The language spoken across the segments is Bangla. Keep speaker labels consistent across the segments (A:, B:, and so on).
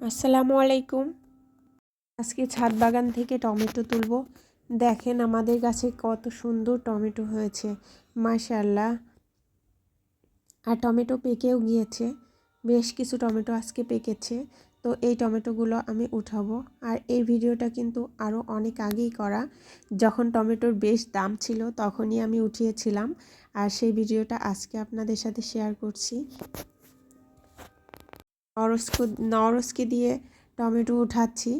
A: আসসালামু আলাইকুম। আজকে ছাদ বাগান থেকে টমেটো তুলব। দেখেন আমাদের গাছে কত সুন্দর টমেটো হয়েছে, মাশাআল্লাহ। আর টমেটো পেকেও গিয়েছে, বেশ কিছু টমেটো আজকে পেকেছে। তো এই টমেটোগুলো আমি উঠাবো। আর এই ভিডিওটা কিন্তু আরও অনেক আগেই করা, যখন টমেটোর বেশ দাম ছিল তখনই আমি উঠিয়েছিলাম। আর সেই ভিডিওটা আজকে আপনাদের সাথে শেয়ার করছি। নরসকে দিয়ে টমেটো উঠাচ্ছি,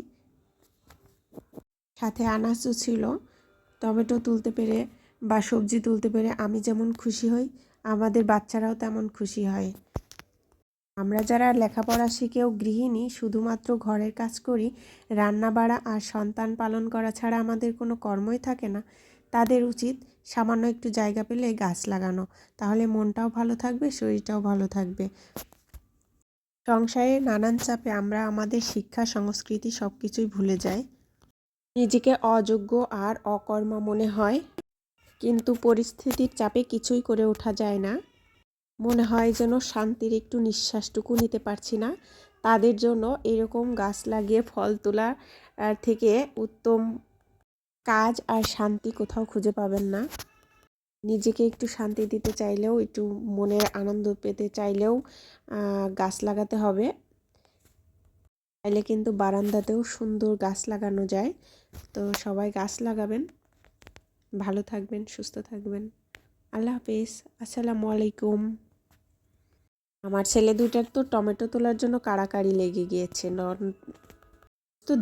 A: সাথে আনাজও ছিল। টমেটো তুলতে পেরে বা সবজি তুলতে পেরে আমি যেমন খুশি হই, আমাদের বাচ্চারাও তেমন খুশি হয়। আমরা যারা লেখাপড়া শিখেও গৃহিণী, শুধুমাত্র ঘরের কাজ করি, রান্না বাড়া আর সন্তান পালন করা ছাড়া আমাদের কোনো কর্মই থাকে না, তাদের উচিত সামান্য একটু জায়গা পেলে গাছ লাগানো। তাহলে মনটাও ভালো থাকবে, শরীরটাও ভালো থাকবে। সংসারে নানান চাপে আমরা আমাদের শিক্ষা, সংস্কৃতি সব কিছুই ভুলে যাই। নিজেকে অযোগ্য আর অকর্মা মনে হয়, কিন্তু পরিস্থিতির চাপে কিছুই করে ওঠা যায় না। মনে হয় যেন শান্তির একটু নিঃশ্বাসটুকু নিতে পারছি না। তাদের জন্য এরকম গাছ লাগিয়ে ফল তোলা থেকে উত্তম কাজ আর শান্তি কোথাও খুঁজে পাবেন না। নিজেকে একটু শান্তি দিতে চাইলেও, একটু মনের আনন্দ পেতে চাইলেও গাছ লাগাতে হবে। চাইলে কিন্তু বারান্দাতেও সুন্দর গাছ লাগানো যায়। তো সবাই গাছ লাগাবেন। ভালো থাকবেন, সুস্থ থাকবেন। আল্লাহ হাফেজ। আসসালামু আলাইকুম। আমার ছেলে দুইটার তো টমেটো তোলার জন্য কাড়াকাড়ি লেগে গিয়েছে। তো